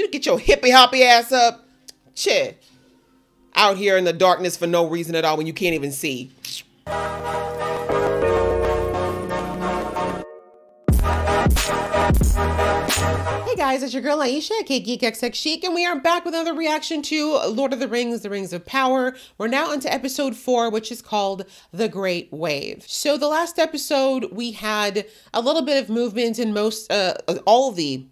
You get your hippy hoppy ass up. Shit. Out here in the darkness for no reason at all when you can't even see. Hey guys, it's your girl Aisha, Geek Chic, and we are back with another reaction to Lord of the Rings of Power. We're now into episode 4, which is called The Great Wave. So the last episode, we had a little bit of movement in all of the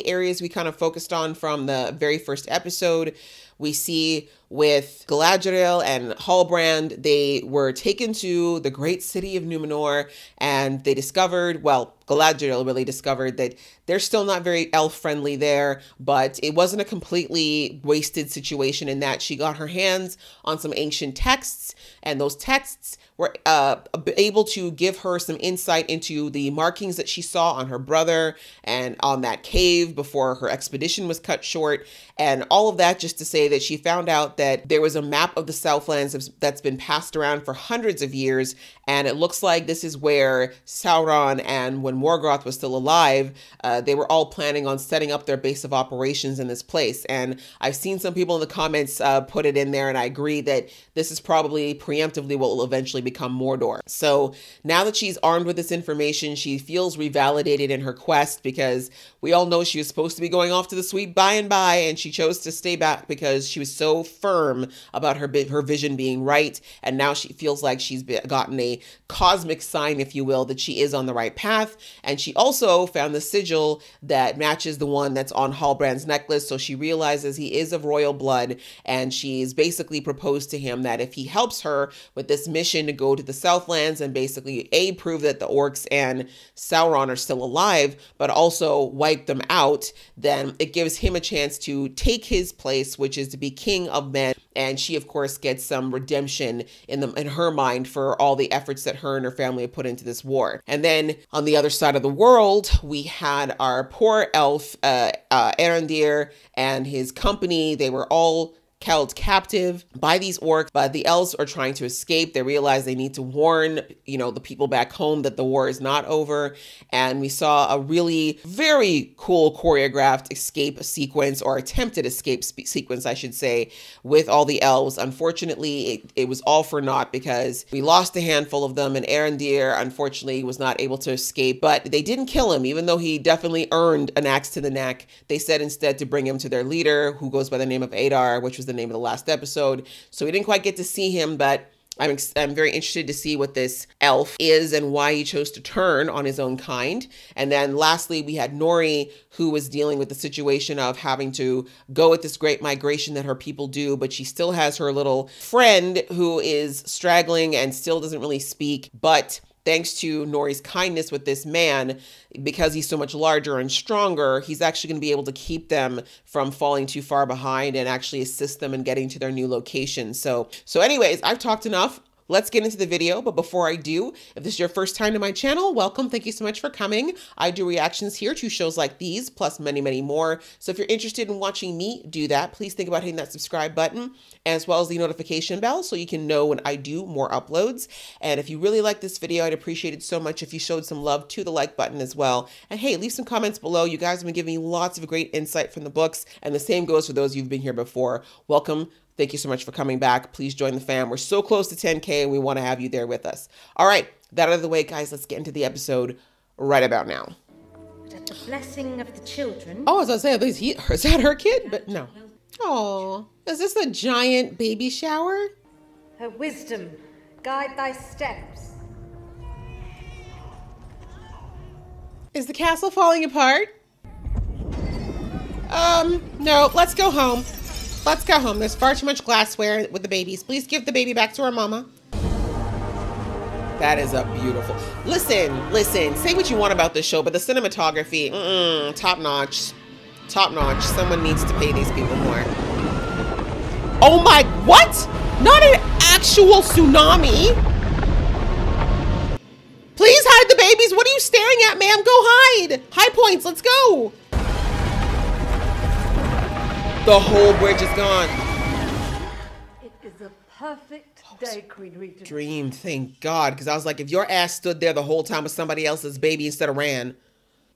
areas we kind of focused on from the very first episode. We see with Galadriel and Halbrand, they were taken to the great city of Numenor, and they discovered, well, Galadriel really discovered that they're still not very elf friendly there, but it wasn't a completely wasted situation in that she got her hands on some ancient texts, and those texts were able to give her some insight into the markings that she saw on her brother and on that cave before her expedition was cut short, and all of that just to say that she found out that there was a map of the Southlands that's been passed around for hundreds of years, and it looks like this is where Sauron, and when Morgoth was still alive, they were all planning on setting up their base of operations in this place. And I've seen some people in the comments put it in there, and I agree that this is probably preemptively what will eventually become Mordor. So now that she's armed with this information, she feels revalidated in her quest, because we all know she was supposed to be going off to the sweet by and by, and she chose to stay back because she was so firm about her vision being right. And now she feels like she's gotten a cosmic sign, if you will, that she is on the right path. And she also found the sigil that matches the one that's on Halbrand's necklace. So she realizes he is of royal blood, and she's basically proposed to him that if he helps her with this mission to go to the Southlands and basically prove that the orcs and Sauron are still alive, but also wipe them out, then it gives him a chance to take his place, which is to be king of men. And she, of course, gets some redemption in her mind for all the efforts that her and her family have put into this war. And then on the other side of the world, we had our poor elf, Elrond and his company. They were all held captive by these orcs, but the elves are trying to escape. They realize they need to warn, the people back home that the war is not over. And we saw a really very cool choreographed escape sequence, or attempted escape sequence, I should say, with all the elves. Unfortunately, it was all for naught, because we lost a handful of them, and Elrond, unfortunately, was not able to escape. But they didn't kill him, even though he definitely earned an axe to the neck. They said instead to bring him to their leader, who goes by the name of Adar, which was the name of the last episode. So we didn't quite get to see him, but I'm very interested to see what this elf is and why he chose to turn on his own kind. And then lastly, we had Nori, who was dealing with the situation of having to go with this great migration that her people do, but she still has her little friend who is straggling and still doesn't really speak. But thanks to Nori's kindness with this man, because he's so much larger and stronger, he's actually going to be able to keep them from falling too far behind and actually assist them in getting to their new location. So anyways, I've talked enough. Let's get into the video. But before I do, if this is your first time to my channel, welcome. Thank you so much for coming. I do reactions here to shows like these, plus many, many more. So if you're interested in watching me do that, please think about hitting that subscribe button, as well as the notification bell, so you can know when I do more uploads. And if you really like this video, I'd appreciate it so much if you showed some love to the like button as well. And hey, leave some comments below. You guys have been giving me lots of great insight from the books, and the same goes for those who've been here before. Welcome. Thank you so much for coming back. Please join the fam. We're so close to 10K, and we want to have you there with us. All right, that out of the way, guys, let's get into the episode right about now. But at the blessing of the children. Oh, as I say, is that her kid? But no. Oh, is this a giant baby shower? Her wisdom, guide thy steps. Is the castle falling apart? No, let's go home. Let's go home. There's far too much glassware with the babies. Please give the baby back to her mama. That is a beautiful... Listen. Say what you want about this show, but the cinematography, top notch. Top notch. Someone needs to pay these people more. Oh my... What? Not an actual tsunami. Please hide the babies. What are you staring at, ma'am? Go hide. High points. Let's go. The whole bridge is gone. It is a perfect day, Queen Regent. Dream, thank God. Because I was like, if your ass stood there the whole time with somebody else's baby instead of ran,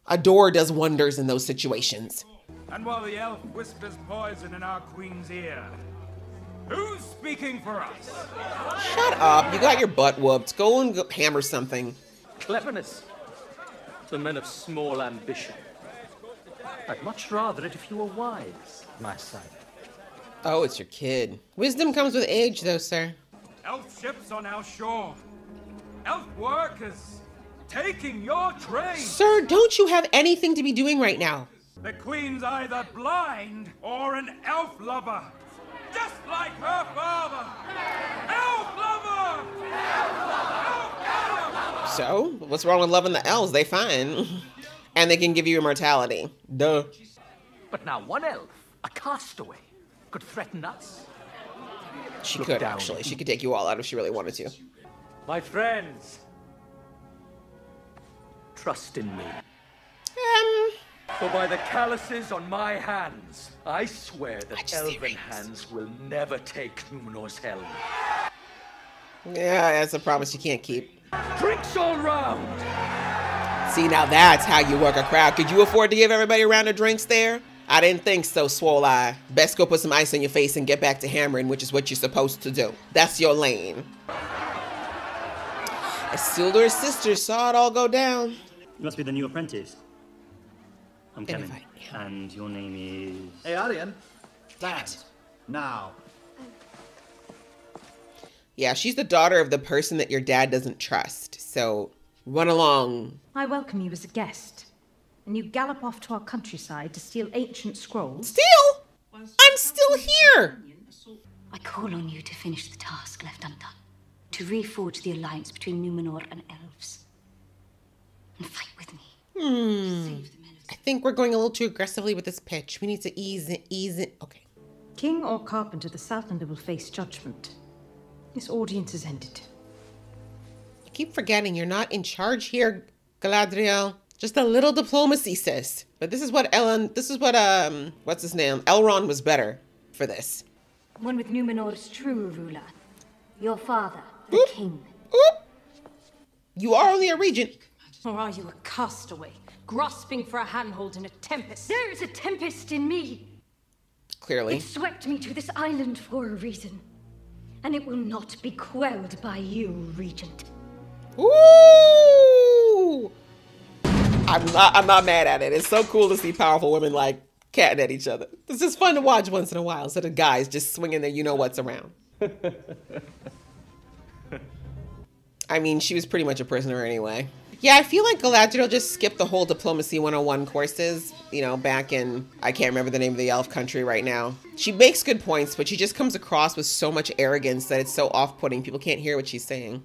a door does wonders in those situations. And while the elf whispers poison in our queen's ear, who's speaking for us? Shut up. You got your butt whooped. Go and hammer something. Cleverness. The men of small ambition. I'd much rather it if you were wise, my son. Oh, it's your kid. Wisdom comes with age, though, sir. Elf ships on our shore. Elf workers taking your trade. Sir, don't you have anything to be doing right now? The queen's either blind or an elf lover. Just like her father. Elf lover! Elf lover! So, what's wrong with loving the elves? They fine. And they can give you immortality. Duh. But now one elf, a castaway, could threaten us. She Look could, down. actually. She could take you all out if she really wanted to. My friends, trust in me. For by the calluses on my hands, I swear that elven hands will never take Numenor's helm. Yeah, that's a promise you can't keep. Drinks all round! See, now that's how you work a crowd. Could you afford to give everybody a round of drinks there? I didn't think so, Swole Eye. Best go put some ice on your face and get back to hammering, which is what you're supposed to do. That's your lane. Isildur's sister saw it all go down. You must be the new apprentice. I'm Kevin. And your name is... Hey, Arian. That. Now. Yeah, she's the daughter of the person that your dad doesn't trust. So, run along. I welcome you as a guest. And you gallop off to our countryside to steal ancient scrolls. Steal? I'm still here! I call on you to finish the task left undone. To reforge the alliance between Numenor and elves. And fight with me. Save the men of... I think we're going a little too aggressively with this pitch. We need to ease it. Okay. King or Carpenter, the Southlander will face judgment. This audience is ended. You keep forgetting you're not in charge here, Galadriel. Just a little diplomacy, sis. But this is what what's his name? Elrond was better for this. One with Numenor's true ruler. Your father, the king. Oop. You are only a regent. Or are you a castaway, grasping for a handhold in a tempest? There is a tempest in me. Clearly. It swept me to this island for a reason. And it will not be quelled by you, Regent. Ooh! I'm not mad at it. It's so cool to see powerful women like catting at each other. It's just fun to watch once in a while instead of guys just swinging their you-know-what's around. I mean, she was pretty much a prisoner anyway. Yeah, I feel like Galadriel just skipped the whole Diplomacy 101 courses, you know, back in, I can't remember the name of the elf country right now. She makes good points, but she just comes across with so much arrogance that it's so off-putting. People can't hear what she's saying.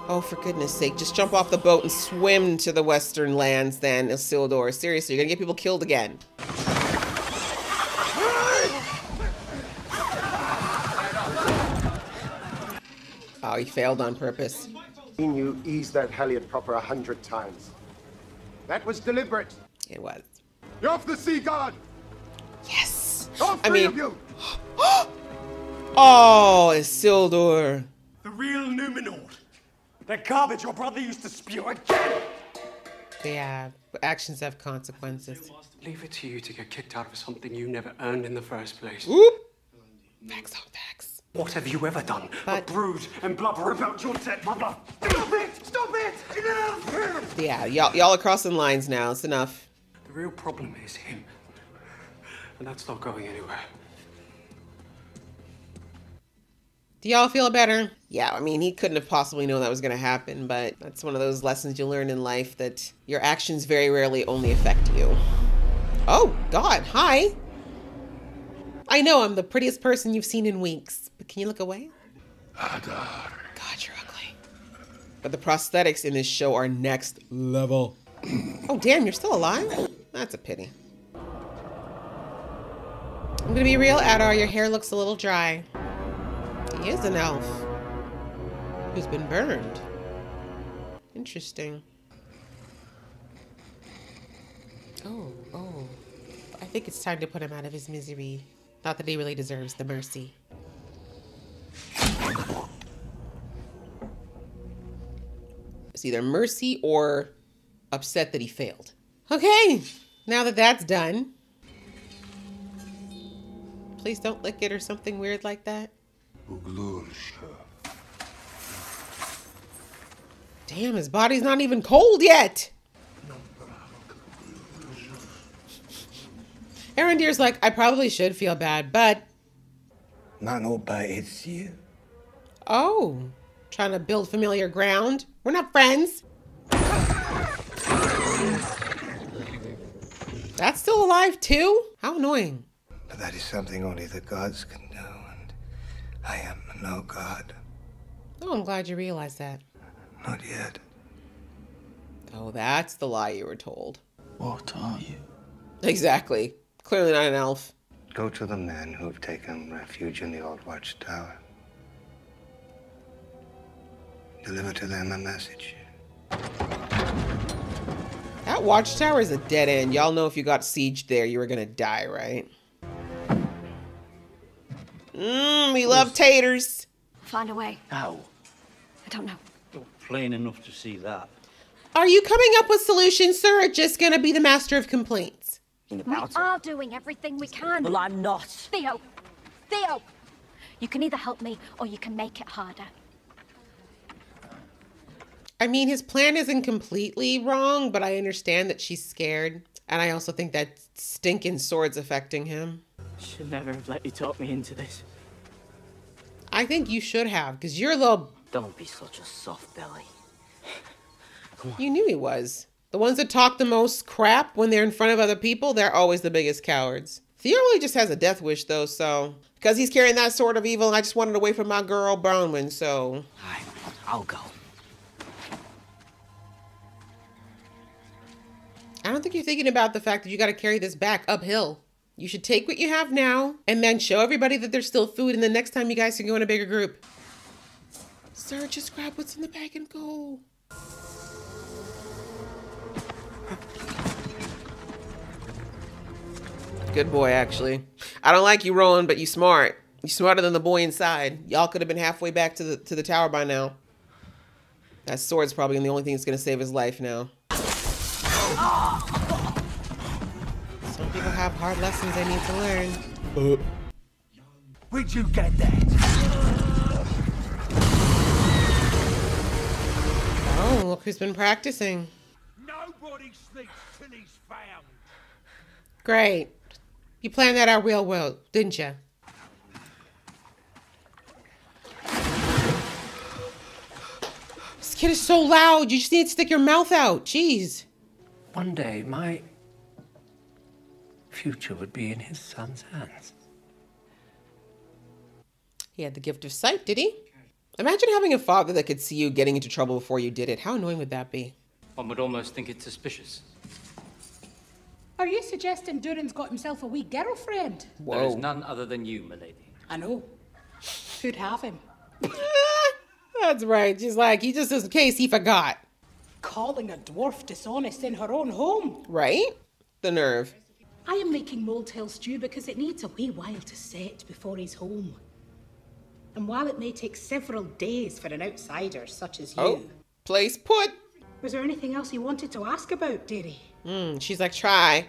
Oh, for goodness sake, just jump off the boat and swim to the western lands then, Isildur. Seriously, you're gonna get people killed again. Oh, he failed on purpose. You eased that Hellion proper 100 times. That was deliberate. It was. You're off the sea guard. Yes. All three of you. Oh, Isildur. The real Numenor. That garbage your brother used to spew again. Yeah, actions have consequences. Leave it to you to get kicked out of something you never earned in the first place. Oop. Facts on facts. What have you ever done But brood and blubber about your dead mother. Stop it! Stop it! Enough! Yeah, y'all are crossing lines now. It's enough. The real problem is him. And that's not going anywhere. Do y'all feel better? Yeah, I mean, he couldn't have possibly known that was going to happen, but that's one of those lessons you learn in life, that your actions very rarely only affect you. Oh, God, hi. I know I'm the prettiest person you've seen in weeks, but can you look away? God, you're ugly. But the prosthetics in this show are next level. Oh, damn, you're still alive? That's a pity. I'm gonna be real, Adar, your hair looks a little dry. He is an elf who's been burned. Interesting. Oh. I think it's time to put him out of his misery. Not that he really deserves the mercy. It's either mercy or upset that he failed. Okay, Now that that's done. Please don't lick it or something weird like that. Damn, his body's not even cold yet. Arondir's like, I probably should feel bad, but... Oh, trying to build familiar ground. We're not friends. That's still alive too? How annoying. But that is something only the gods can do, and I am no god. Oh, I'm glad you realized that. Not yet. Oh, that's the lie you were told. What are you? Exactly. Clearly not an elf. Go to the men who have taken refuge in the old watchtower. Deliver to them a message. That watchtower is a dead end. Y'all know if you got sieged there, you were gonna die, right? We love taters. Find a way. How? I don't know. You're plain enough to see that. Are you coming up with solutions, sir, or just gonna be the master of complaints? We are doing everything we can. Well, I'm not. Theo! Theo! You can either help me or you can make it harder. I mean, his plan isn't completely wrong, but I understand that she's scared. And I also think that stinking sword's affecting him. Should never have let you talk me into this. I think you should have, because you're a little... Don't be such a soft belly. Come on. You knew he was. The ones that talk the most crap when they're in front of other people, they're always the biggest cowards. Theo really just has a death wish, though, so... Because he's carrying that sword of evil, and I just wanted away from my girl, Bronwyn, so... I'll go. I don't think you're thinking about the fact that you got to carry this back uphill. You should take what you have now and then show everybody that there's still food, and the next time you guys can go in a bigger group. Sir, just grab what's in the bag and go. Good boy, actually. I don't like you, Rowan, but you smart. You're smarter than the boy inside. Y'all could have been halfway back to the tower by now. That sword's probably the only thing that's going to save his life now. Some people have hard lessons they need to learn. Where'd you get that? Oh, look who's been practicing. Nobody sneaks till he's found. Great. You planned that out real well, didn't you? This kid is so loud. You just need to stick your mouth out. Jeez. One day, my future would be in his son's hands. He had the gift of sight, did he? Imagine having a father that could see you getting into trouble before you did it. How annoying would that be? One would almost think it's suspicious. Are you suggesting Durin's got himself a wee girlfriend? Whoa. There is none other than you, milady. I know. Who'd have him? That's right. She's like, he just in case he forgot. Calling a dwarf dishonest in her own home. Right? The nerve. I am making molehill stew because it needs a wee while to set before he's home. And while it may take several days for an outsider such as you... Oh, place put. Was there anything else you wanted to ask about, dearie? She's like, try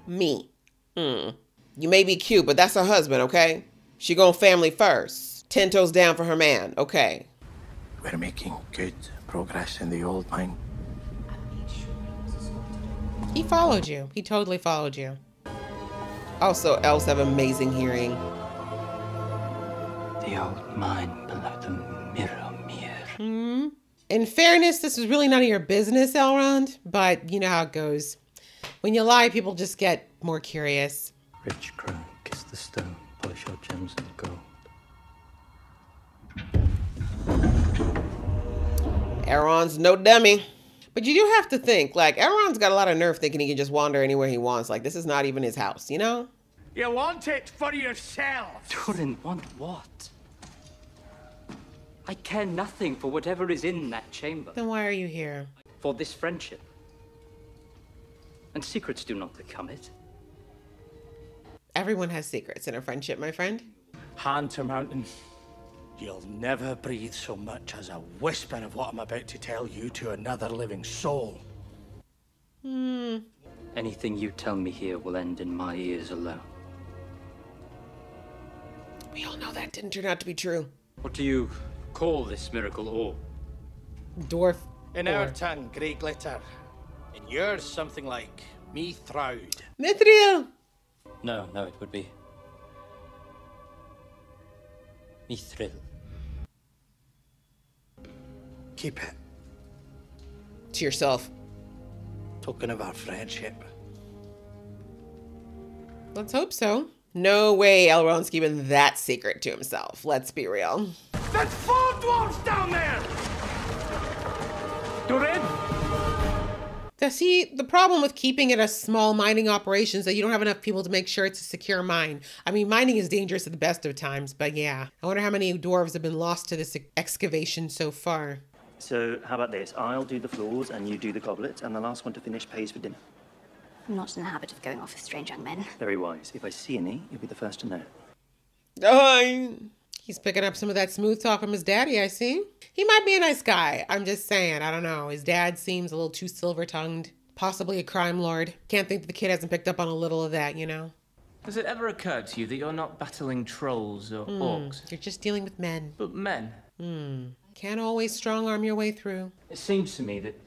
me. You may be cute, but that's her husband, okay? She going family first. 10 toes down for her man, okay? We're making good progress in the old mine. He followed you. He totally followed you. Also, elves have amazing hearing. The old mine below the mirror. In fairness, this is really none of your business, Elrond, but you know how it goes. When you lie, people just get more curious. Rich crown, kiss the stone, polish your gems and gold. Elrond's no dummy. But you do have to think, like, Elrond's got a lot of nerve thinking he can just wander anywhere he wants. Like, this is not even his house, you know? You want it for yourself. Durin, want what? I care nothing for whatever is in that chamber. Then why are you here? For this friendship. And secrets do not become it. Everyone has secrets in a friendship, my friend. Hand to mountain. You'll never breathe so much as a whisper of what I'm about to tell you to another living soul. Anything you tell me here will end in my ears alone. We all know that didn't turn out to be true. What do you call this miracle ore? Dwarf. In our tongue, grey glitter. In yours, something like me throud. Mithril! No, it would be mithril. Keep it. To yourself. Token of our friendship. Let's hope so. No way Elrond's keeping that secret to himself. Let's be real. There's 4 dwarves down there! Durin! See, the problem with keeping it a small mining operation is that you don't have enough people to make sure it's a secure mine. I mean, mining is dangerous at the best of times, but yeah. I wonder how many dwarves have been lost to this excavation so far. So, how about this? I'll do the floors and you do the goblets, and the last one to finish pays for dinner. I'm not in the habit of going off with strange young men. Very wise. If I see any, you'll be the first to know. Oh, he's picking up some of that smooth talk from his daddy, I see. He might be a nice guy. I'm just saying, I don't know. His dad seems a little too silver-tongued. Possibly a crime lord. Can't think that the kid hasn't picked up on a little of that, you know? Has it ever occurred to you that you're not battling trolls or orcs? You're just dealing with men. But men? Can't always strong-arm your way through. It seems to me that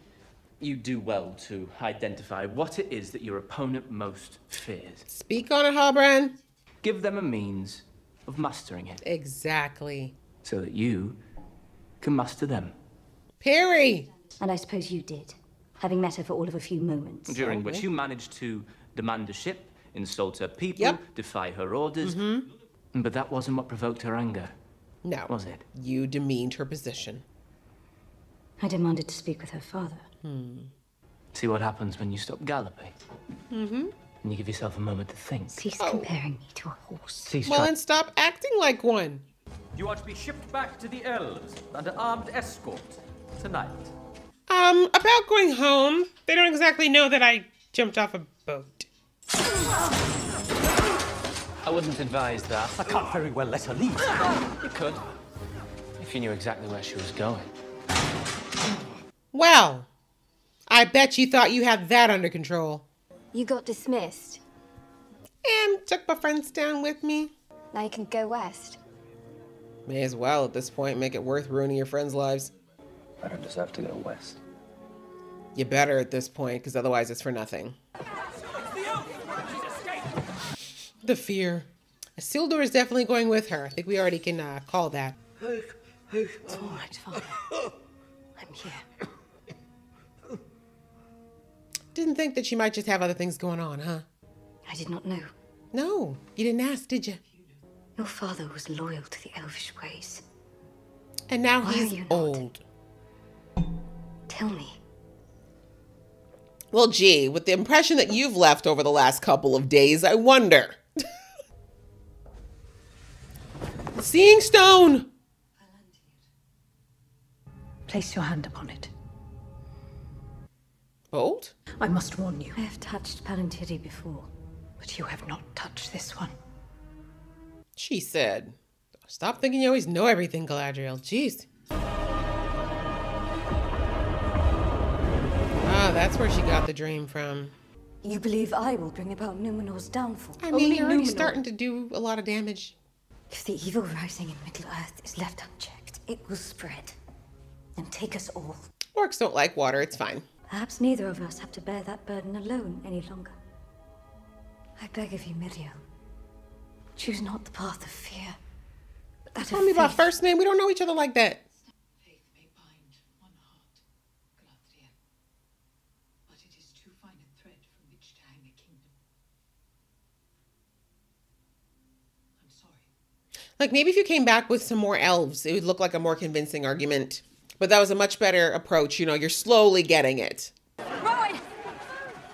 you do well to identify what it is that your opponent most fears. Speak on it, Halbrand. Give them a means of mastering it. Exactly. So that you can master them. Perry! And I suppose you did, having met her for all of a few moments. During which you managed to demand a ship, insult her people, defy her orders. But that wasn't what provoked her anger. No. Was it? You demeaned her position. I demanded to speak with her father. See what happens when you stop galloping. And you give yourself a moment to think. Cease comparing me to a horse. Well, and stop acting like one. You are to be shipped back to the elves under armed escort tonight. About going home, they don't exactly know that I jumped off a boat. I wouldn't advise that. I can't very well let her leave. You could, if you knew exactly where she was going. Well, I bet you thought you had that under control. You got dismissed. And took my friends down with me. Now you can go west. May as well at this point make it worth ruining your friends' lives. I don't deserve to go west. You better at this point, because otherwise it's for nothing. The fear. Isildur is definitely going with her. I think we already can call that. It's all right, Father. I'm here. Didn't think that she might just have other things going on, huh? I did not know. No, you didn't ask, did you? Your father was loyal to the elvish ways. And now Why he's are you old. Tell me. Well, gee, with the impression that you've left over the last couple of days, I wonder. Seeing stone! Place your hand upon it. Bold? I must warn you. I have touched Palantiri before. But you have not touched this one. She said. Stop thinking you always know everything, Galadriel. Jeez. Ah, that's where she got the dream from. You believe I will bring about Numenor's downfall? I mean, you're already starting to do a lot of damage. If the evil rising in Middle-earth is left unchecked, it will spread and take us all. Orcs don't like water, it's fine. Perhaps neither of us have to bear that burden alone any longer. I beg of you, Miriel. Choose not the path of fear, but that of Tell me about first name. We don't know each other like that. Faith may bind one heart, Galadriel, but it is too fine a thread from which to hang a kingdom. I'm sorry. Like, maybe if you came back with some more elves, it would look like a more convincing argument. But that was a much better approach. You know, you're slowly getting it. Rowan!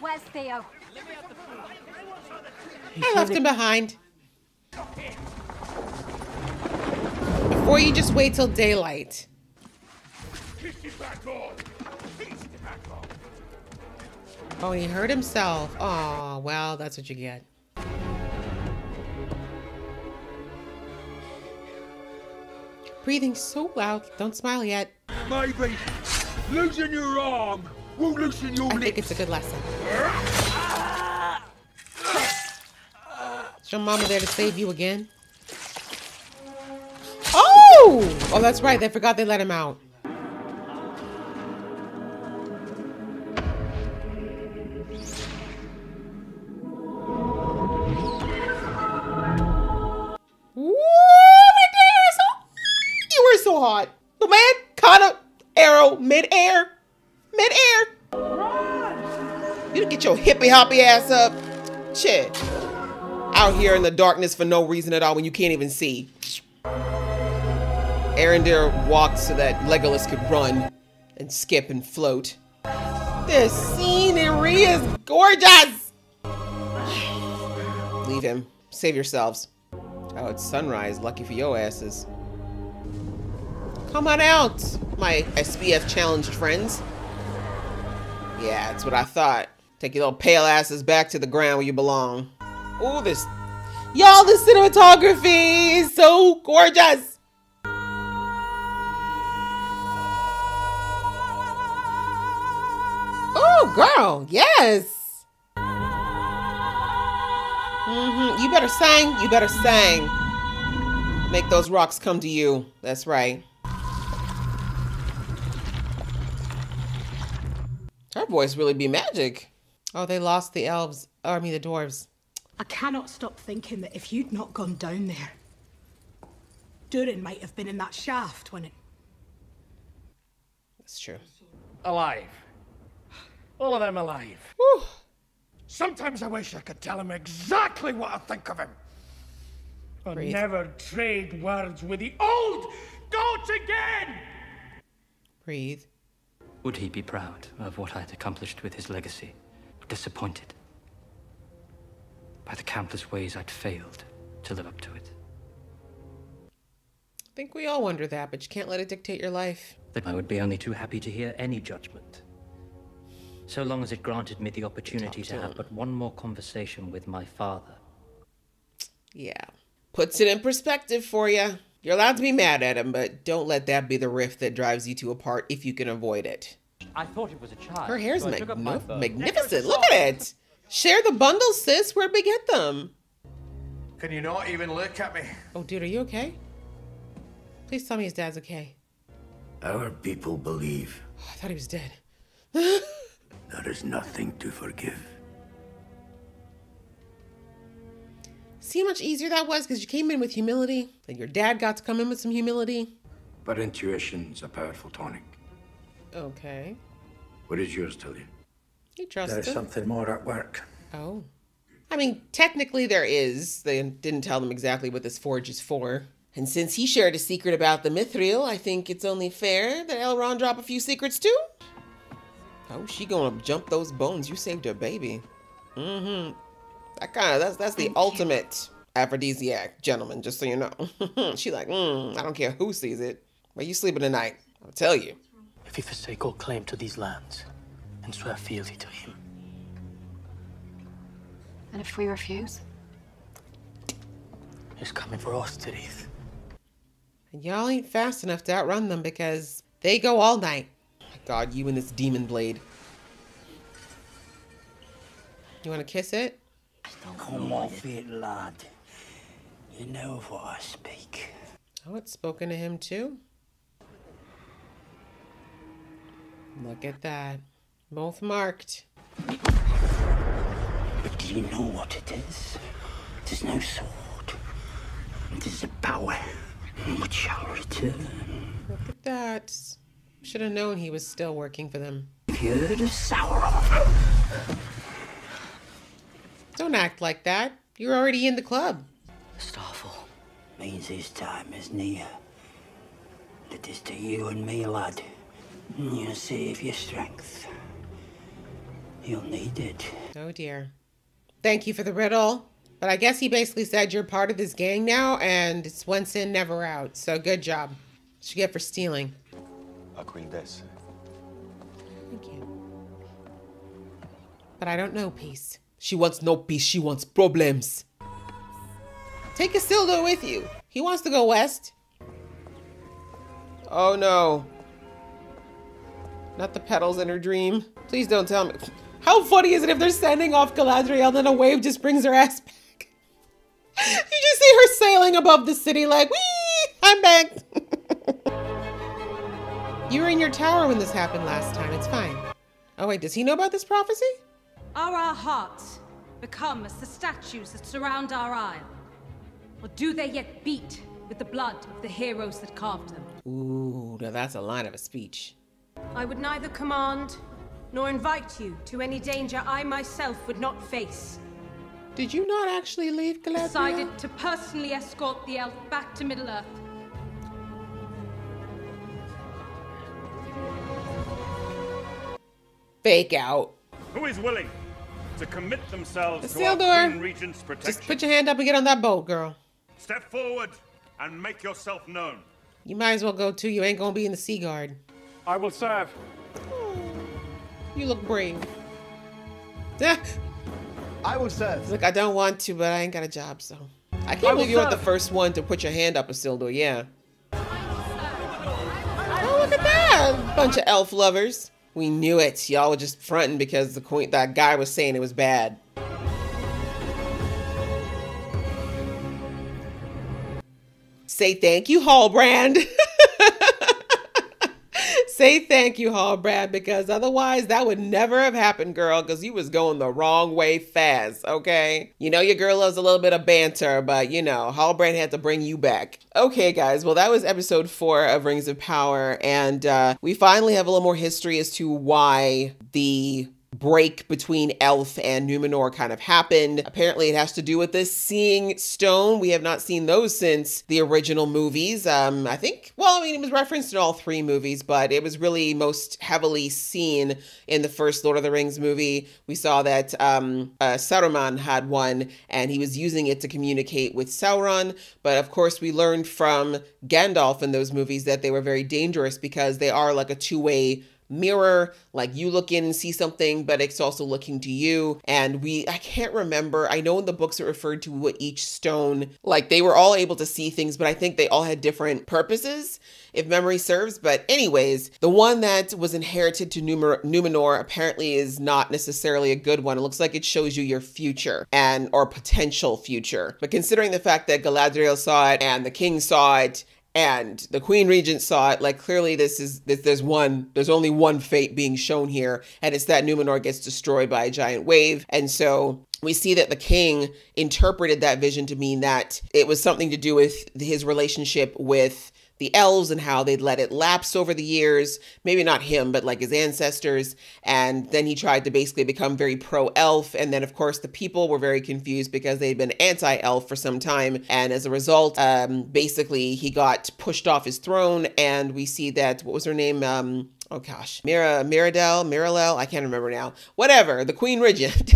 Where's Theo? I left him behind. Before you just wait till daylight. Oh, he hurt himself. Oh, well, that's what you get. Breathing so loud. Don't smile yet. Maybe losing your arm will loosen your lips. I think it's a good lesson. Is your mama there to save you again? Oh! Oh, that's right. They forgot they let him out. Woo! You were so hot. The man caught a arrow mid-air. Mid-air. You didn't get your hippy-hoppy ass up. Shit. Out here in the darkness for no reason at all when you can't even see. Elrond walked so that Legolas could run and skip and float. This scenery is gorgeous. Leave him. Save yourselves. Oh, it's sunrise. Lucky for your asses. Come on out, my SPF challenged friends. Yeah, that's what I thought. Take your little pale asses back to the ground where you belong. Oh, this... Y'all, the cinematography is so gorgeous. Oh, girl, yes. You better sing. You better sing. Make those rocks come to you. That's right. Her voice really be magic. Oh, they lost the elves. Oh, I mean the dwarves. I cannot stop thinking that if you'd not gone down there, Durin might have been in that shaft when it... That's true. Alive. All of them alive. Whew. Sometimes I wish I could tell him exactly what I think of him. I'll never trade words with the old goat again! Breathe. Would he be proud of what I had accomplished with his legacy? Disappointed by the countless ways I'd failed to live up to it? I think we all wonder that, but you can't let it dictate your life. That I would be only too happy to hear any judgment, so long as it granted me the opportunity to have but one more conversation with my father. Yeah. Puts it in perspective for you. You're allowed to be mad at him, but don't let that be the rift that drives you two apart if you can avoid it. I thought it was a child. Her hair's magnificent. Look at it. Share the bundles, sis. Where'd we get them? Can you not even look at me? Oh, dude, are you okay? Please tell me his dad's okay. Our people believe. Oh, I thought he was dead. There is nothing to forgive. See how much easier that was because you came in with humility, and your dad got to come in with some humility. But intuition's a powerful tonic. Okay. What does yours tell you? You trust There's him. something more at work. Oh. I mean, technically there is. They didn't tell them exactly what this forge is for. And since he shared a secret about the Mithril, I think it's only fair that Elrond drop a few secrets too. Oh, she gonna jump those bones. You saved her baby. Mm-hmm. That's the ultimate aphrodisiac, gentlemen, just so you know. She like, I don't care who sees it. Where you sleeping tonight? I'll tell you. If you forsake all claim to these lands and swear fealty to him. And if we refuse? He's coming for us, Tirith. And y'all ain't fast enough to outrun them because they go all night. Oh my God, you and this demon blade. You want to kiss it? Come off it, lad. You know of what I speak. Oh, it's spoken to him too. Look at that. Both marked. But do you know what it is? It is no sword. It is a power which shall return. Look at that. Should have known he was still working for them. Have you heard of Sauron? Don't act like that. You're already in the club. Starfall means his time is near. It is to you and me, lad. You save your strength. You'll need it. Oh dear. Thank you for the riddle. But I guess he basically said you're part of this gang now and it's once in, never out. So good job. What you get for stealing. Thank you. But I don't know peace. She wants no peace. She wants problems. Take Isildur with you. He wants to go west. Oh no. Not the petals in her dream. Please don't tell me. How funny is it if they're sending off Galadriel and then a wave just brings her ass back? just see her sailing above the city like, wee, I'm back. You were in your tower when this happened last time. It's fine. Oh, wait, does he know about this prophecy? Are our hearts become as the statues that surround our isle? Or do they yet beat with the blood of the heroes that carved them? Ooh, now that's a line of a speech. I would neither command nor invite you to any danger I myself would not face. Did you not actually leave Galadriel? Decided to personally escort the elf back to Middle-earth. Fake out. Who is willing to commit themselves to Isildur, our Queen Regent's protection? Just put your hand up and get on that boat, girl. Step forward and make yourself known. You might as well go too. You ain't gonna be in the Sea Guard. I will serve. You look brave. I will serve. Look, I don't want to, but I ain't got a job, so. I can't believe you weren't the first one to put your hand up, Isildur, yeah. Oh, look at that! Bunch of elf lovers. We knew it. Y'all were just fronting because that guy was saying it was bad. Say thank you, Hallbrand. Say thank you, Hallbrand, because otherwise that would never have happened, girl, because you was going the wrong way fast, okay? You know your girl loves a little bit of banter, but you know, Hallbrand had to bring you back. Okay, guys, well, that was episode 4 of Rings of Power, and we finally have a little more history as to why the break between Elf and Numenor kind of happened. Apparently it has to do with this seeing stone. We have not seen those since the original movies. I think, well, I mean, it was referenced in all 3 movies, but it was really most heavily seen in the first Lord of the Rings movie. We saw that Saruman had one and he was using it to communicate with Sauron. But of course we learned from Gandalf in those movies that they were very dangerous because they are like a two-way mirror, like you look in and see something, but it's also looking to you. And I can't remember, I know in the books it referred to what each stone, like they were all able to see things, but I think they all had different purposes, if memory serves. But anyways, the one that was inherited to Numenor apparently is not necessarily a good one. It looks like it shows you your future or potential future. But considering the fact that Galadriel saw it and the king saw it, and the Queen Regent saw it, like clearly there's only one fate being shown here, and it's that Numenor gets destroyed by a giant wave. And so we see that the king interpreted that vision to mean that it was something to do with his relationship with the elves and how they'd let it lapse over the years. Maybe not him, but like his ancestors. And then he tried to basically become very pro-elf. And then of course the people were very confused because they'd been anti-elf for some time. And as a result, basically he got pushed off his throne. And we see that, what was her name? Oh gosh, Miralel, I can't remember now. Whatever, the Queen Regent.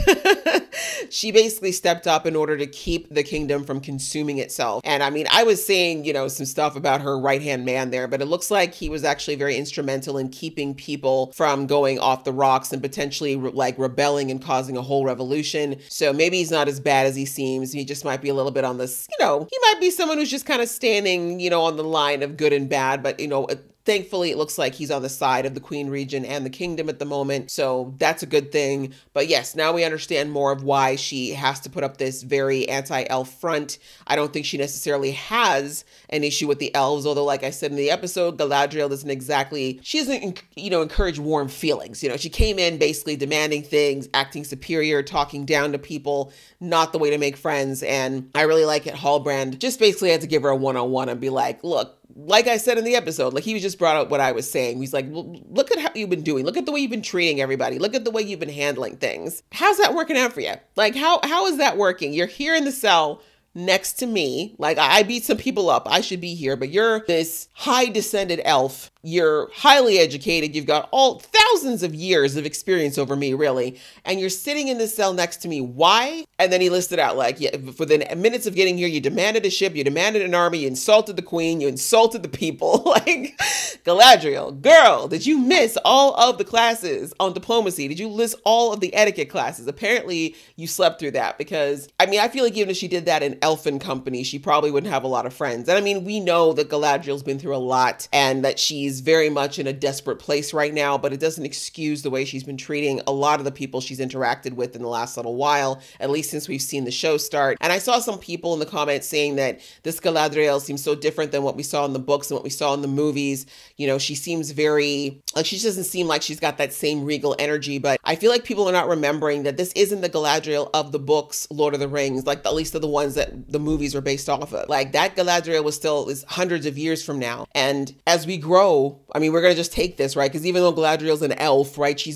She basically stepped up in order to keep the kingdom from consuming itself. And I mean, I was saying, you know, some stuff about her right-hand man there, but it looks like he was actually very instrumental in keeping people from going off the rocks and potentially like rebelling and causing a whole revolution. So maybe he's not as bad as he seems. He just might be a little bit on this, you know, he might be someone who's just kind of standing, you know, on the line of good and bad, but you know, thankfully, it looks like he's on the side of the Queen Regent and the kingdom at the moment. So that's a good thing. But yes, now we understand more of why she has to put up this very anti-elf front. I don't think she necessarily has an issue with the elves. Although, like I said in the episode, Galadriel she doesn't, you know, encourage warm feelings. You know, she came in basically demanding things, acting superior, talking down to people, not the way to make friends. And I really like it. Hallbrand just basically had to give her a one-on-one and be like, look, like I said in the episode, like he was just brought up what I was saying. He's like, well, look at how you've been doing. Look at the way you've been treating everybody. Look at the way you've been handling things. How's that working out for you? Like, how is that working? You're here in the cell next to me. Like, I beat some people up. I should be here, but you're this high descended elf. You're highly educated. You've got thousands of years of experience over me, really. And you're sitting in this cell next to me. Why? And then he listed out like, yeah, within minutes of getting here, you demanded a ship, you demanded an army, you insulted the queen, you insulted the people. Like, Galadriel, girl, did you miss all of the classes on diplomacy? Did you list all of the etiquette classes? Apparently, you slept through that because, I mean, I feel like even if she did that in elfin company, she probably wouldn't have a lot of friends. And I mean, we know that Galadriel's been through a lot and that she's is very much in a desperate place right now, but it doesn't excuse the way she's been treating a lot of the people she's interacted with in the last little while, at least since we've seen the show start. And I saw some people in the comments saying that this Galadriel seems so different than what we saw in the books and what we saw in the movies. You know, she seems very, like, she doesn't seem like she's got that same regal energy, but I feel like people are not remembering that this isn't the Galadriel of the books, Lord of the Rings, like at least of the ones that the movies are based off of. Like, that Galadriel is hundreds of years from now. And as we grow, I mean, we're going to just take this, right? Because even though Galadriel's an elf, right, she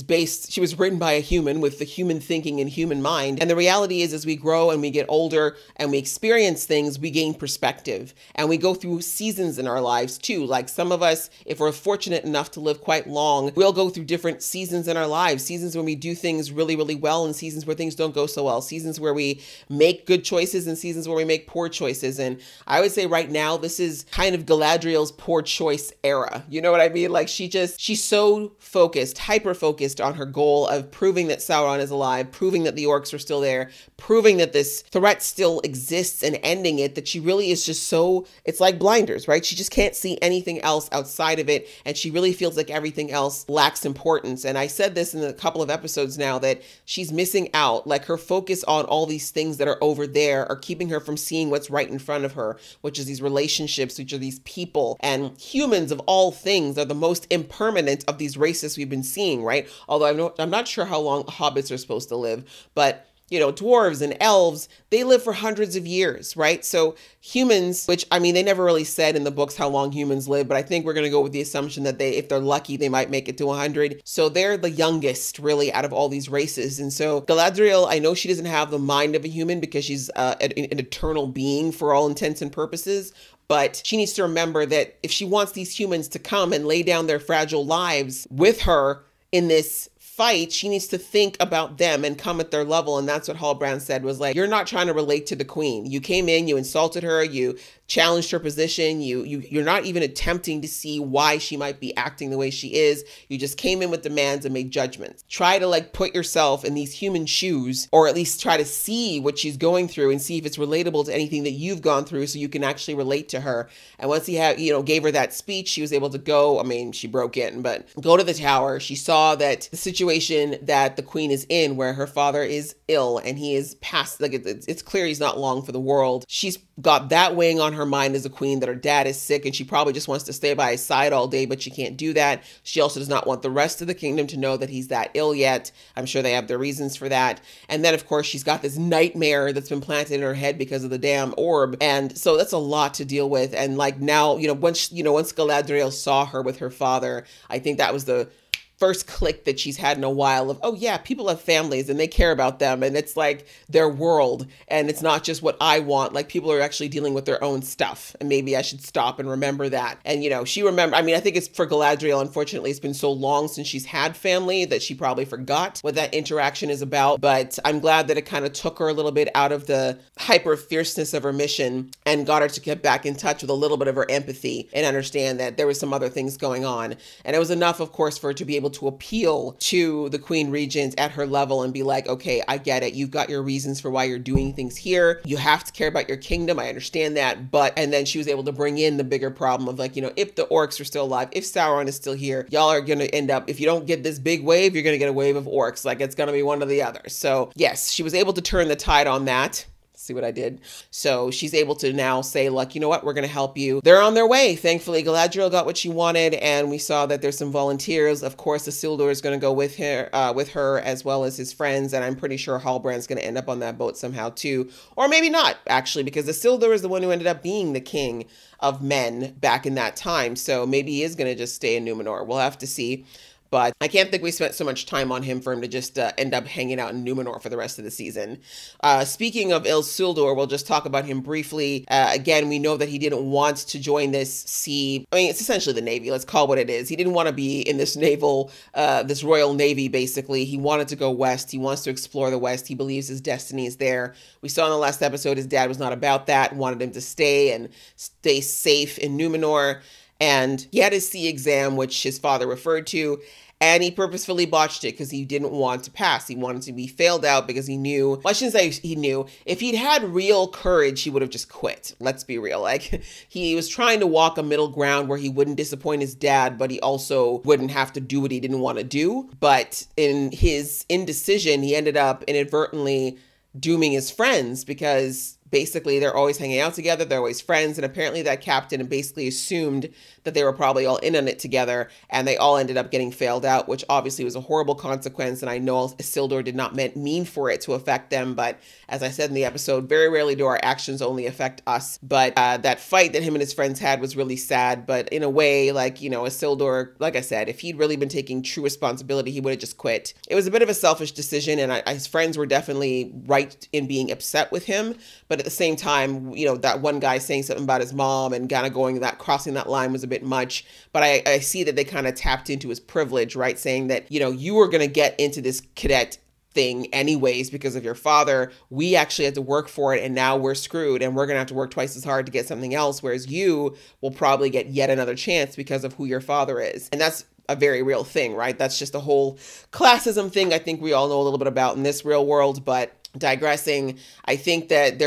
was written by a human with the human thinking and human mind. And the reality is, as we grow and we get older and we experience things, we gain perspective. And we go through seasons in our lives too. Like, some of us, if we're fortunate enough to live quite long, we'll go through different seasons in our lives. Seasons when we do things really, really well, and seasons where things don't go so well. Seasons where we make good choices and seasons where we make poor choices. And I would say right now, this is kind of Galadriel's poor choice era. You know what I mean? Like, she's so focused, hyper focused on her goal of proving that Sauron is alive, proving that the orcs are still there, proving that this threat still exists and ending it, that she really is just so, it's like blinders, right? She just can't see anything else outside of it. And she really feels like everything else lacks importance. And I said this in a couple of episodes now, that she's missing out. Like, her focus on all these things that are over there are keeping her from seeing what's right in front of her, which is these relationships, which are these people. And humans of all things are the most impermanent of these races we've been seeing, right? Although I'm not sure how long hobbits are supposed to live, but you know, dwarves and elves, they live for hundreds of years, right? So humans, which, I mean, they never really said in the books how long humans live, but I think we're going to go with the assumption that if they're lucky, they might make it to 100. So they're the youngest, really, out of all these races. And so Galadriel, I know she doesn't have the mind of a human because she's an eternal being for all intents and purposes. But she needs to remember that if she wants these humans to come and lay down their fragile lives with her in this fight, she needs to think about them and come at their level. And that's what Halbrand said, was like, you're not trying to relate to the queen. You came in, you insulted her, you challenged her position. You're not even attempting to see why she might be acting the way she is. You just came in with demands and made judgments. Try to like put yourself in these human shoes, or at least try to see what she's going through and see if it's relatable to anything that you've gone through, so you can actually relate to her. And once he gave her that speech, she was able to go. I mean, she broke in, but go to the tower. She saw that the situation that the queen is in, where her father is ill and he is past, like it's clear he's not long for the world. She's got that weighing on her mind as a queen, that her dad is sick and she probably just wants to stay by his side all day, but she can't do that. She also does not want the rest of the kingdom to know that he's that ill yet. I'm sure they have their reasons for that. And then of course she's got this nightmare that's been planted in her head because of the damn orb. And so that's a lot to deal with. And like now, once Galadriel saw her with her father, I think that was the first click that she's had in a while of, oh yeah, people have families and they care about them and it's like their world and it's not just what I want. Like, people are actually dealing with their own stuff, and maybe I should stop and remember that. And she I think it's for Galadriel, unfortunately, it's been so long since she's had family that she probably forgot what that interaction is about. But I'm glad that it kind of took her a little bit out of the hyper fierceness of her mission and got her to get back in touch with a little bit of her empathy and understand that there was some other things going on. And it was enough, of course, for her to be able to appeal to the Queen Regent at her level and be like, okay, I get it. You've got your reasons for why you're doing things here. You have to care about your kingdom. I understand that. And then she was able to bring in the bigger problem of like, if the orcs are still alive, if Sauron is still here, y'all are going to end up, if you don't get this big wave, you're going to get a wave of orcs. Like, it's going to be one or the other. So yes, she was able to turn the tide on that. See what I did? So she's able to now say, like, you know what, we're going to help you. They're on their way. Thankfully, Galadriel got what she wanted, and we saw that there's some volunteers. Of course, Isildur is going to go with her as well as his friends, and I'm pretty sure Halbrand's going to end up on that boat somehow too. Or maybe not, actually, because Isildur is the one who ended up being the king of men back in that time. So maybe he is going to just stay in Numenor. We'll have to see. But I can't think we spent so much time on him for him to just end up hanging out in Numenor for the rest of the season. Speaking of Isildur, we'll just talk about him briefly. Again, we know that he didn't want to join this sea. I mean, it's essentially the Navy. Let's call it what it is. He didn't want to be in this this Royal Navy, basically. He wanted to go west. He wants to explore the West. He believes his destiny is there. We saw in the last episode his dad was not about that, wanted him to stay safe in Numenor. And he had his sea exam, which his father referred to. And he purposefully botched it because he didn't want to pass. He wanted to be failed out because he knew, well, I shouldn't say he knew, if he'd had real courage, he would have just quit. Let's be real. Like, he was trying to walk a middle ground where he wouldn't disappoint his dad, but he also wouldn't have to do what he didn't want to do. But in his indecision, he ended up inadvertently dooming his friends because basically they're always hanging out together. They're always friends. And apparently that captain basically assumed that they were probably all in on it together, and they all ended up getting failed out, which obviously was a horrible consequence. And I know Isildur did not mean for it to affect them. But as I said in the episode, very rarely do our actions only affect us. But that fight that him and his friends had was really sad. But in a way, like, you know, Isildur, like I said, if he'd really been taking true responsibility, he would have just quit. It was a bit of a selfish decision, and his friends were definitely right in being upset with him. But at the same time, you know, that one guy saying something about his mom and kind of crossing that line was a bit much. But I see that they kind of tapped into his privilege, right? Saying that, you know, you were going to get into this cadet thing anyways because of your father. We actually had to work for it, and now we're screwed, and we're going to have to work twice as hard to get something else, whereas you will probably get yet another chance because of who your father is. And that's a very real thing, right? That's just a whole classism thing I think we all know a little bit about in this real world. But digressing, I think that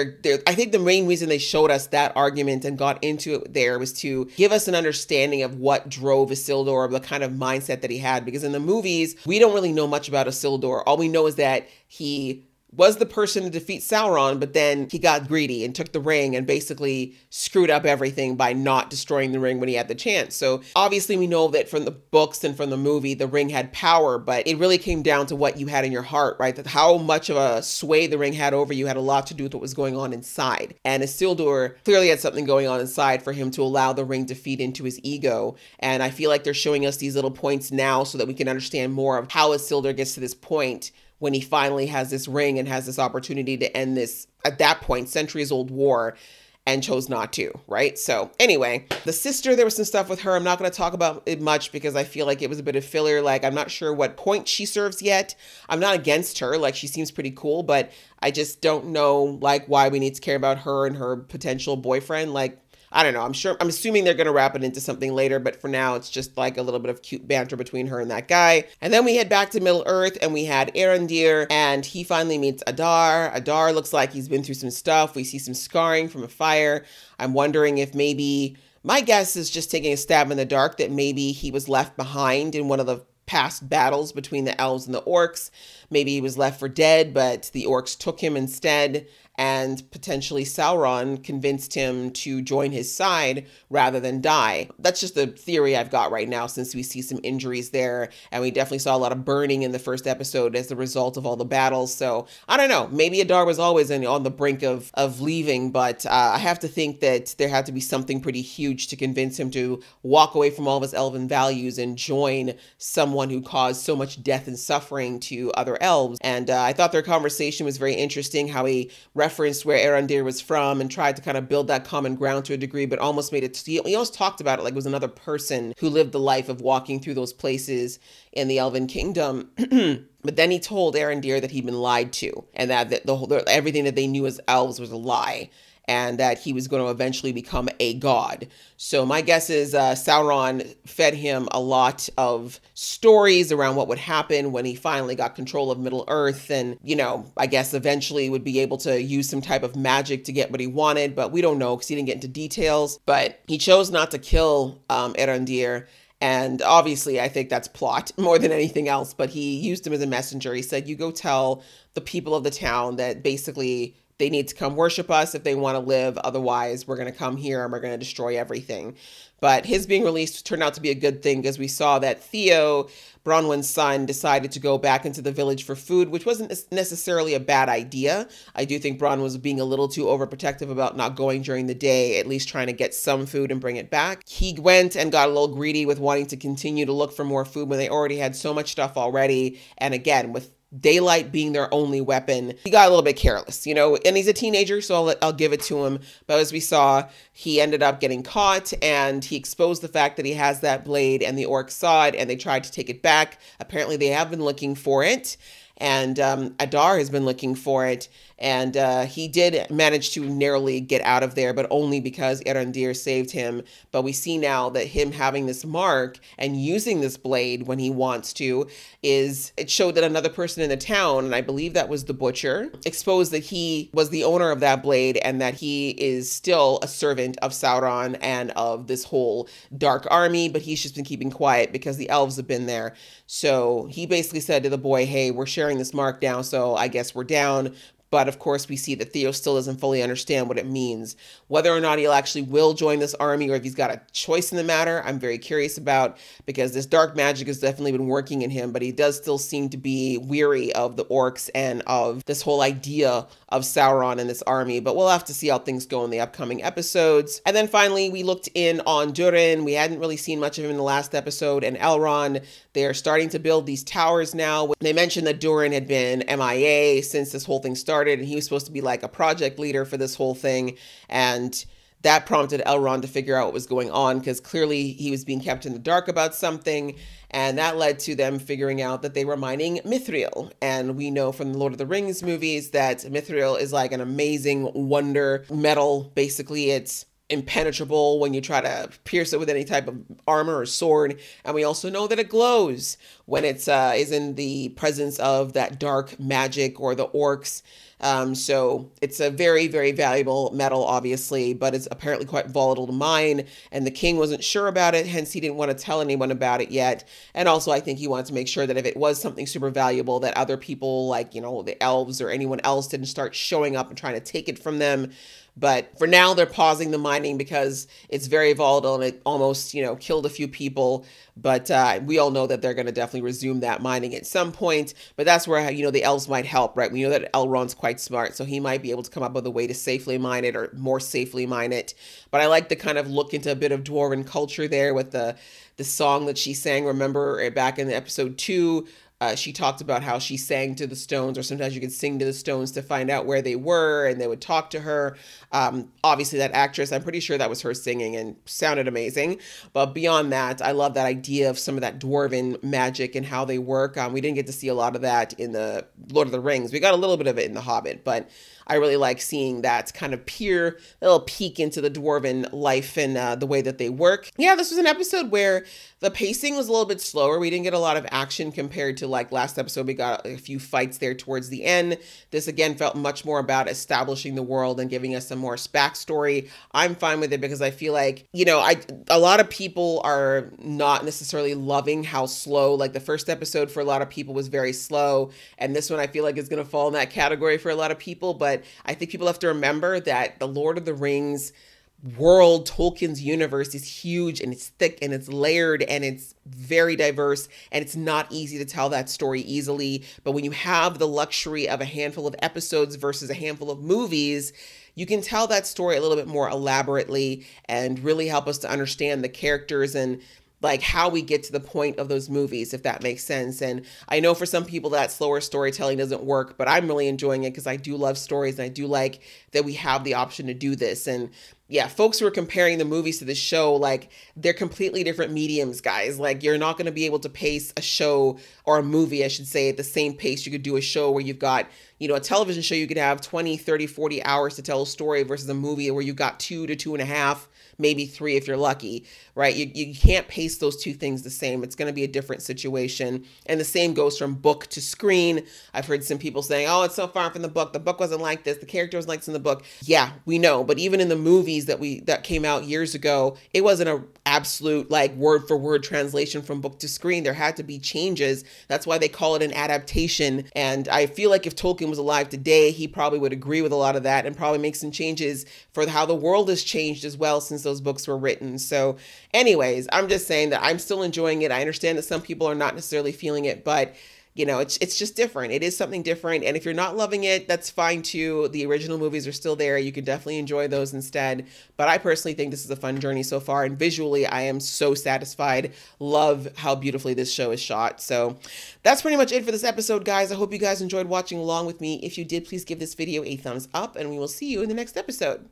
I think the main reason they showed us that argument and got into it there was to give us an understanding of what drove Isildur, the kind of mindset that he had. Because in the movies, we don't really know much about Isildur. All we know is that he was the person to defeat Sauron, but then he got greedy and took the ring and basically screwed up everything by not destroying the ring when he had the chance. So obviously we know that from the books and from the movie, the ring had power, but it really came down to what you had in your heart, right? That how much of a sway the ring had over you had a lot to do with what was going on inside. And Isildur clearly had something going on inside for him to allow the ring to feed into his ego. And I feel like they're showing us these little points now so that we can understand more of how Isildur gets to this point when he finally has this ring and has this opportunity to end this, at that point, centuries-old war, and chose not to, right? So anyway, the sister, there was some stuff with her. I'm not going to talk about it much because I feel like it was a bit of filler. Like, I'm not sure what point she serves yet. I'm not against her. Like, she seems pretty cool, but I just don't know, like, why we need to care about her and her potential boyfriend. Like, I don't know. I'm assuming they're going to wrap it into something later, but for now, it's just like a little bit of cute banter between her and that guy. And then we head back to Middle Earth, and we had Arondir, and he finally meets Adar. Adar looks like he's been through some stuff. We see some scarring from a fire. I'm wondering if maybe, my guess is just taking a stab in the dark, that maybe he was left behind in one of the past battles between the elves and the orcs. Maybe he was left for dead, but the orcs took him instead, and potentially Sauron convinced him to join his side rather than die. That's just the theory I've got right now, since we see some injuries there, and we definitely saw a lot of burning in the first episode as a result of all the battles. So I don't know, maybe Adar was always on the brink of leaving, but I have to think that there had to be something pretty huge to convince him to walk away from all of his elven values and join someone who caused so much death and suffering to other elves. And I thought their conversation was very interesting, how he referenced where Arondir was from and tried to kind of build that common ground to a degree, but almost made it, he always talked about it like it was another person who lived the life of walking through those places in the Elven Kingdom. But then he told Arondir that he'd been lied to, and that everything that they knew as elves was a lie, and that he was going to eventually become a god. So my guess is Sauron fed him a lot of stories around what would happen when he finally got control of Middle Earth, and, you know, I guess eventually would be able to use some type of magic to get what he wanted, but we don't know because he didn't get into details. But he chose not to kill Arondir. And obviously, I think that's plot more than anything else, but he used him as a messenger. He said, you go tell the people of the town that basically they need to come worship us if they want to live. Otherwise, we're going to come here and we're going to destroy everything. But his being released turned out to be a good thing, because we saw that Theo, Bronwyn's son, decided to go back into the village for food, which wasn't necessarily a bad idea. I do think Bronwyn was being a little too overprotective about not going during the day, at least trying to get some food and bring it back. He went and got a little greedy with wanting to continue to look for more food when they already had so much stuff already. And again, with daylight being their only weapon, he got a little bit careless, you know, and he's a teenager, so I'll give it to him. But as we saw, he ended up getting caught, and he exposed the fact that he has that blade, and the orcs saw it and they tried to take it back. Apparently they have been looking for it, and Adar has been looking for it. And he did manage to narrowly get out of there, but only because Erandir saved him. But we see now that him having this mark and using this blade when he wants to it showed that another person in the town, and I believe that was the butcher, exposed that he was the owner of that blade and that he is still a servant of Sauron and of this whole dark army, but he's just been keeping quiet because the elves have been there. So he basically said to the boy, hey, we're sharing this mark now, so I guess we're down. But of course, we see that Theo still doesn't fully understand what it means. Whether or not he'll actually will join this army or if he's got a choice in the matter, I'm very curious about, because this dark magic has definitely been working in him, but he does still seem to be weary of the orcs and of this whole idea of Sauron and this army. But we'll have to see how things go in the upcoming episodes. And then finally, we looked in on Durin. We hadn't really seen much of him in the last episode. And Elrond, they're starting to build these towers now. They mentioned that Durin had been MIA since this whole thing started, and he was supposed to be like a project leader for this whole thing. And that prompted Elrond to figure out what was going on, because clearly he was being kept in the dark about something. And that led to them figuring out that they were mining mithril. And we know from the Lord of the Rings movies that mithril is like an amazing wonder metal. Basically, it's impenetrable when you try to pierce it with any type of armor or sword. And we also know that it glows when it's is in the presence of that dark magic or the orcs. So it's a very, very valuable metal, obviously, but it's apparently quite volatile to mine. And the king wasn't sure about it, hence he didn't want to tell anyone about it yet. And also, I think he wanted to make sure that if it was something super valuable, that other people, like, you know, the elves or anyone else, didn't start showing up and trying to take it from them. But for now, they're pausing the mining because it's very volatile and it almost, you know, killed a few people. But we all know that they're going to definitely resume that mining at some point. But that's where, you know, the elves might help, right? We know that Elrond's quite smart, so he might be able to come up with a way to safely mine it or more safely mine it. But I like to kind of look into a bit of dwarven culture there with the song that she sang. Remember back in episode 2, she talked about how she sang to the stones, or sometimes you could sing to the stones to find out where they were, and they would talk to her. Obviously, that actress, I'm pretty sure that was her singing and sounded amazing. But beyond that, I love that idea of some of that dwarven magic and how they work. We didn't get to see a lot of that in the Lord of the Rings. We got a little bit of it in The Hobbit, but I really like seeing that kind of little peek into the dwarven life and the way that they work. Yeah, this was an episode where the pacing was a little bit slower. We didn't get a lot of action compared to like last episode. We got a few fights there towards the end. This again felt much more about establishing the world and giving us some more backstory. I'm fine with it because I feel like, you know, a lot of people are not necessarily loving how slow, like the first episode for a lot of people was very slow. And this one I feel like is going to fall in that category for a lot of people. But I think people have to remember that the Lord of the Rings world, Tolkien's universe, is huge and it's thick and it's layered and it's very diverse, and it's not easy to tell that story easily. But when you have the luxury of a handful of episodes versus a handful of movies, you can tell that story a little bit more elaborately and really help us to understand the characters and like how we get to the point of those movies, if that makes sense. And I know for some people that slower storytelling doesn't work, but I'm really enjoying it because I do love stories and I do like that we have the option to do this. And yeah, folks who are comparing the movies to the show, like they're completely different mediums, guys. Like you're not going to be able to pace a show or a movie, I should say, at the same pace you could do a show where you've got, you know, a television show, you could have 20, 30, 40 hours to tell a story versus a movie where you've got 2 to 2.5, maybe 3 if you're lucky, right? You can't pace those two things the same. It's going to be a different situation. And the same goes from book to screen. I've heard some people saying, oh, it's so far from the book. The book wasn't like this. The character was like this in the book. Yeah, we know. But even in the movies that came out years ago, it wasn't an absolute like word for word translation from book to screen. There had to be changes. That's why they call it an adaptation. And I feel like if Tolkien was alive today, he probably would agree with a lot of that and probably make some changes for how the world has changed as well since those books were written. So anyways, I'm just saying that I'm still enjoying it. I understand that some people are not necessarily feeling it, but you know, it's just different. It is something different. And if you're not loving it, that's fine too. The original movies are still there. You can definitely enjoy those instead. But I personally think this is a fun journey so far. And visually, I am so satisfied. Love how beautifully this show is shot. So that's pretty much it for this episode, guys. I hope you guys enjoyed watching along with me. If you did, please give this video a thumbs up and we will see you in the next episode.